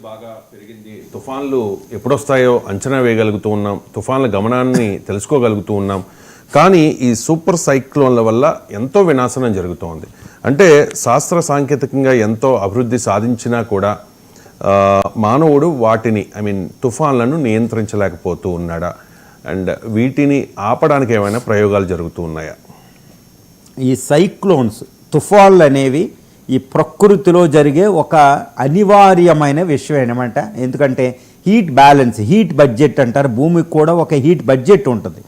బాగా పెరిగింది. తుఫాన్లు ఎప్పుడొస్తాయో అంచనా వేయగలుగుతూ ఉన్నాం, తుఫాన్ల గమనాన్ని తెలుసుకోగలుగుతూ ఉన్నాం. కానీ ఈ సూపర్ సైక్లోన్ల వల్ల ఎంతో వినాశనం జరుగుతోంది. అంటే శాస్త్ర సాంకేతికంగా ఎంతో అభివృద్ధి సాధించినా కూడా మానవుడు వాటిని తుఫాన్లను నియంత్రించలేకపోతూ ఉన్నాడా? అండ్ వీటిని ఆపడానికి ఏమైనా ప్రయోగాలు జరుగుతూ ఉన్నాయా? ఈ సైక్లోన్స్, తుఫాన్లు అనేవి ఈ ప్రకృతిలో జరిగే ఒక అనివార్యమైన విషయం అనమాట. ఎందుకంటే హీట్ బ్యాలెన్స్, హీట్ బడ్జెట్ అంటారు. భూమికి కూడా ఒక హీట్ బడ్జెట్ ఉంటుంది.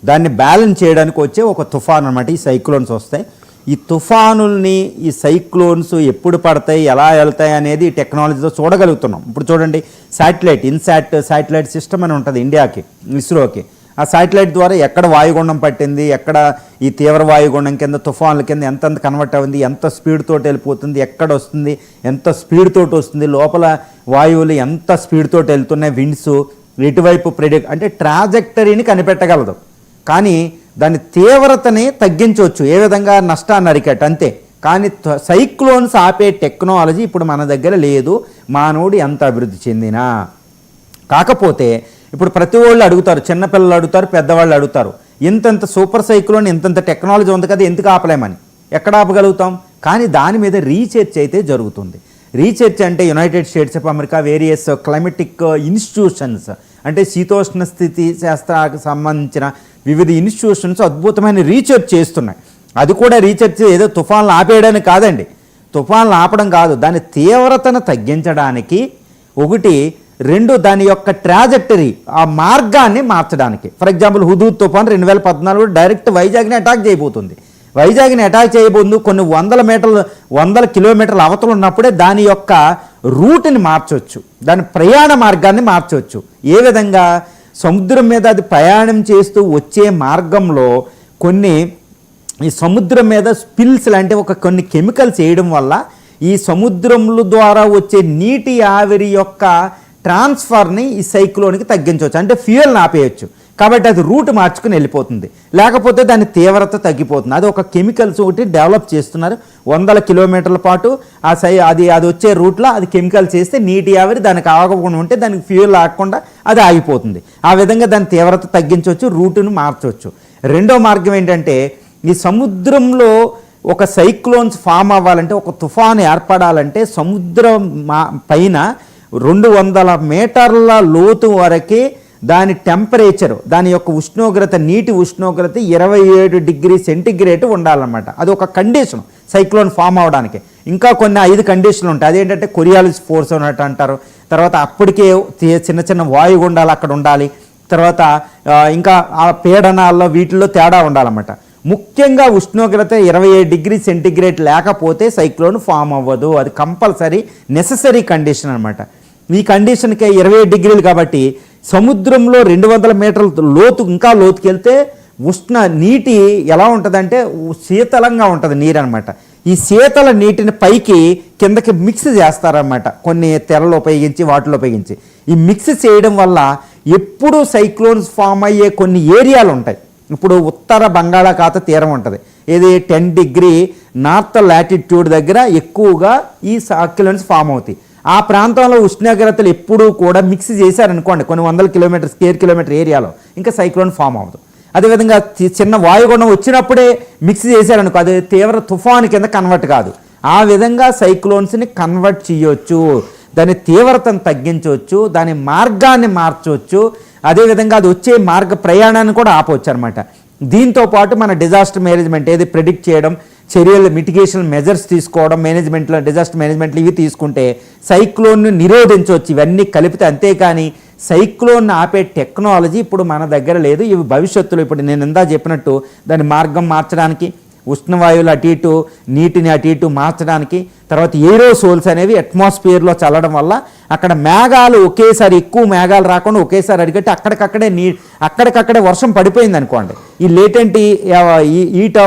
దాన్ని బ్యాలెన్స్ చేయడానికి వచ్చే ఒక తుఫాన్ అనమాట ఈ సైక్లోన్స్ వస్తాయి. ఈ తుఫానుల్ని, ఈ సైక్లోన్స్ ఎప్పుడు పడతాయి, ఎలా వెళ్తాయి అనేది టెక్నాలజీతో చూడగలుగుతున్నాం. ఇప్పుడు చూడండి, శాటిలైట్ సిస్టమ్ అని ఉంటుంది ఇండియాకి, ఇస్రోకి. ఆ శాటిలైట్ ద్వారా ఎక్కడ వాయుగుండం పట్టింది, ఎక్కడ ఈ తీవ్ర వాయుగుండం కింద, తుఫాన్ల కింద ఎంతెంత కన్వర్ట్ అయింది, ఎంత స్పీడ్ తోటి వెళ్ళిపోతుంది, ఎక్కడ వస్తుంది, ఎంత స్పీడ్ తోటి వస్తుంది, లోపల వాయువులు ఎంత స్పీడ్ తోటి వెళ్తున్నాయి, విండ్స్ ఎటువైపు ప్రెడిక్ట్ అంటే ట్రాజెక్టరీని కనిపెట్టగలదు. కానీ దాని తీవ్రతని తగ్గించవచ్చు, ఏ విధంగా నష్టాన్ని అరికట్ట అంతే. కానీ సైక్లోన్స్ ఆపే టెక్నాలజీ ఇప్పుడు మన దగ్గర లేదు, మానవుడు ఎంత అభివృద్ధి చెందినా. కాకపోతే ఇప్పుడు ప్రతి వాళ్ళు అడుగుతారు, చిన్నపిల్లలు అడుగుతారు, పెద్దవాళ్ళు అడుగుతారు, ఇంతంత సూపర్ సైక్లోన్, ఇంతంత టెక్నాలజీ ఉంది కదా, ఎందుకు ఆపలేమని. ఎక్కడ ఆపగలుగుతాం? కానీ దాని మీద రీసెర్చ్ అయితే జరుగుతుంది. రీసెర్చ్ అంటే United states of America various climatic institutions, అంటే శీతోష్ణ స్థితి శాస్త్రానికి సంబంధించిన వివిధ ఇన్స్టిట్యూషన్స్ అద్భుతమైన రీసెర్చ్ చేస్తున్నాయి. అది కూడా రీసెర్చ్ ఏదో తుఫాన్లు ఆపేయడానికి కాదండి, తుఫాన్లు ఆపడం కాదు, దాని తీవ్రతను తగ్గించడానికి, ఒకటి, రెండు, దాని యొక్క ట్రాజెక్టరీ, ఆ మార్గాన్ని మార్చడానికి. ఫర్ ఎగ్జాంపుల్ హుదూద్ తుఫాన్ 2014 డైరెక్ట్ వైజాగ్ని అటాక్ చేయబోతుంది. వైజాగ్ని అటాక్ చేయబోతుంది కొన్ని వందల కిలోమీటర్ల అవతల ఉన్నప్పుడే దాని యొక్క రూట్ని మార్చవచ్చు, దాని ప్రయాణ మార్గాన్ని మార్చవచ్చు. ఏ విధంగా? సముద్రం మీద అది ప్రయాణం చేస్తూ వచ్చే మార్గంలో ఈ సముద్రం మీద స్పిల్స్ లాంటి కొన్ని కెమికల్స్ వేయడం వల్ల ఈ సముద్రముల ద్వారా వచ్చే నీటి ఆవిరి యొక్క ట్రాన్స్ఫర్ని ఈ సైక్లోన్కి తగ్గించవచ్చు, అంటే ఫ్యూయల్ని ఆపేయచ్చు. కాబట్టి అది రూట్ మార్చుకుని వెళ్ళిపోతుంది, లేకపోతే దాని తీవ్రత తగ్గిపోతుంది. అది ఒక కెమికల్స్ ఒకటి డెవలప్ చేస్తున్నారు, 100 కిలోమీటర్ల పాటు అది వచ్చే రూట్లో అది కెమికల్స్ చేస్తే నీటి ఆవిరి దానికి ఆగకుండా ఉంటే దానికి ఫ్యూయల్ ఆగకుండా అది ఆగిపోతుంది. ఆ విధంగా దాని తీవ్రత తగ్గించవచ్చు, రూటును మార్చవచ్చు. రెండో మార్గం ఏంటంటే, ఈ సముద్రంలో ఒక సైక్లోన్స్ ఫామ్ అవ్వాలంటే, ఒక తుఫాను ఏర్పడాలంటే సముద్రం పైన 200 మీటర్ల లోతు వరకే దాని టెంపరేచర్, దాని యొక్క ఉష్ణోగ్రత, నీటి ఉష్ణోగ్రత 27 డిగ్రీ సెంటిగ్రేడ్ ఉండాలన్నమాట. అది ఒక కండిషన్ సైక్లోన్ ఫామ్ అవడానికి. ఇంకా కొన్ని 5 కండిషన్లు ఉంటాయి. అదేంటంటే కొరియాలిస్ ఫోర్స్ అన్నట్టు అంటారు. తర్వాత అప్పటికే చిన్న వాయుగుండాలు అక్కడ ఉండాలి. తర్వాత ఇంకా ఆ పీడనాల్లో వీటిల్లో తేడా ఉండాలన్నమాట. ముఖ్యంగా ఉష్ణోగ్రత 27 డిగ్రీ సెంటిగ్రేడ్ లేకపోతే సైక్లోన్ ఫామ్ అవ్వదు. అది కంపల్సరీ నెససరీ కండిషన్ అనమాట. ఈ కండిషన్కే 27 డిగ్రీలు కాబట్టి సముద్రంలో 200 మీటర్ల లోతు, ఇంకా లోతుకి వెళ్తే నీటి ఎలా ఉంటుందంటే శీతలంగా ఉంటుంది నీరు అనమాట. ఈ శీతల నీటిని పైకి కిందకి మిక్స్ చేస్తారన్నమాట, కొన్ని తెరలు ఉపయోగించి, వాటిలో ఉపయోగించి. ఈ మిక్స్ చేయడం వల్ల ఎప్పుడు సైక్లోన్స్ ఫామ్ అయ్యే కొన్ని ఏరియాలు ఉంటాయి. ఇప్పుడు ఉత్తర బంగాళాఖాత తీరం ఉంటుంది, ఇది 10 డిగ్రీ నార్త్ లాటిట్యూడ్ దగ్గర ఎక్కువగా ఈ సైక్లోన్స్ ఫామ్ అవుతాయి. ఆ ప్రాంతంలో ఉష్ణోగ్రతలు ఎప్పుడూ కూడా మిక్స్ చేశారనుకోండి, కొన్ని 100 స్క్వేర్ కిలోమీటర్ ఏరియాలో, ఇంకా సైక్లోన్ ఫామ్ అవ్వదు. అదేవిధంగా చిన్న వాయుగుండం వచ్చినప్పుడే మిక్స్ చేశారనుకో, అది తీవ్ర తుఫాను కింద కన్వర్ట్ కాదు. ఆ విధంగా సైక్లోన్స్ని కన్వర్ట్ చేయొచ్చు, దాని తీవ్రతను తగ్గించవచ్చు, దాని మార్గాన్ని మార్చవచ్చు. అదేవిధంగా అది వచ్చే ప్రయాణాన్ని కూడా ఆపవచ్చు అనమాట. దీంతో పాటు మన డిజాస్టర్ మేనేజ్మెంట్, ఏది ప్రెడిక్ట్ చేయడం, చర్యలు, మిటిగేషన్ మెజర్స్ తీసుకోవడం, మేనేజ్మెంట్లో డిజాస్టర్ మేనేజ్మెంట్లు ఇవి తీసుకుంటే సైక్లోన్ను నిరోధించవచ్చు. ఇవన్నీ కలిపితే. అంతేకాని సైక్లోన్ ఆపే టెక్నాలజీ ఇప్పుడు మన దగ్గర లేదు. ఇవి భవిష్యత్తులో, ఇప్పుడు నేను ఇందా చెప్పినట్టు, దాని మార్గం మార్చడానికి, ఉష్ణవాయువులు అటు ఇటు, నీటిని అటు ఇటు మార్చడానికి, తర్వాత ఏరోసోల్స్ అనేవి అట్మాస్ఫియర్లో చల్లడం వల్ల అక్కడ మేఘాలు ఒకేసారి, ఎక్కువ మేఘాలు రాకుండా ఒకేసారి అడిగట్టి అక్కడికక్కడే వర్షం పడిపోయింది అనుకోండి, ఈ లేటెంట్ హీట్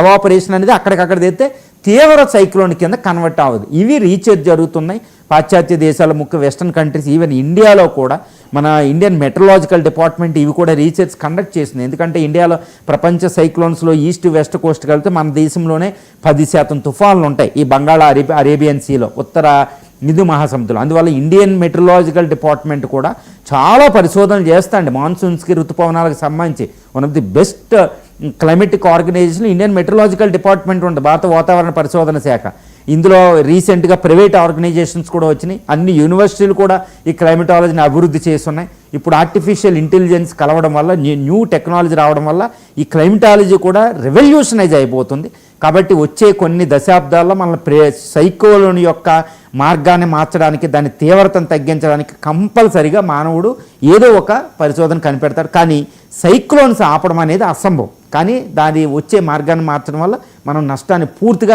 ఎవాపరేషన్ అనేది అక్కడికక్కడ తెస్తే తీవ్ర సైక్లోన్ కింద కన్వర్ట్ అవ్వదు. ఇవి రీసెర్చ్ జరుగుతున్నాయి పాశ్చాత్య దేశాల, ముఖ్య వెస్టర్న్ కంట్రీస్, ఈవెన్ ఇండియాలో కూడా మన ఇండియన్ మెట్రలాజికల్ డిపార్ట్మెంట్ ఇవి కూడా రీసెర్చ్ కండక్ట్ చేసింది. ఎందుకంటే ఇండియాలో ప్రపంచ సైక్లోన్స్లో ఈస్ట్ వెస్ట్ కోస్ట్ కలిపితే మన దేశంలోనే 10% తుఫాన్లు ఉంటాయి ఈ బంగాళా అరేబియన్ సీలో, ఉత్తర హిందూ మహాసముద్రం. అందువల్ల ఇండియన్ మెట్రలాజికల్ డిపార్ట్మెంట్ కూడా చాలా పరిశోధనలు చేస్తాండి మాన్సూన్స్కి, ఋతుపవనాలకు సంబంధించి. One of the best climatic organization Indian meteorological department ఉంటుంది, భారత వాతావరణ పరిశోధన శాఖ. ఇందులో రీసెంట్గా ప్రైవేట్ ఆర్గనైజేషన్స్ కూడా వచ్చినాయి. అన్ని యూనివర్సిటీలు కూడా ఈ క్లైమటాలజీని అభివృద్ధి చేస్తున్నాయి. ఇప్పుడు ఆర్టిఫిషియల్ ఇంటెలిజెన్స్ కలవడం వల్ల, న్యూ టెక్నాలజీ రావడం వల్ల ఈ క్లైమటాలజీ కూడా రెవల్యూషనైజ్ అయిపోతుంది. కాబట్టి వచ్చే కొన్ని దశాబ్దాల్లో మన సైక్లోన్ యొక్క మార్గాన్ని మార్చడానికి, దాని తీవ్రతను తగ్గించడానికి కంపల్సరిగా మానవుడు ఏదో ఒక పరిశోధన కనిపెడతాడు. కానీ సైక్లోన్స్ ఆపడం అనేది అసంభవం. కానీ దాని వచ్చే మార్గాన్ని మార్చడం వల్ల మనం నష్టాన్ని పూర్తిగా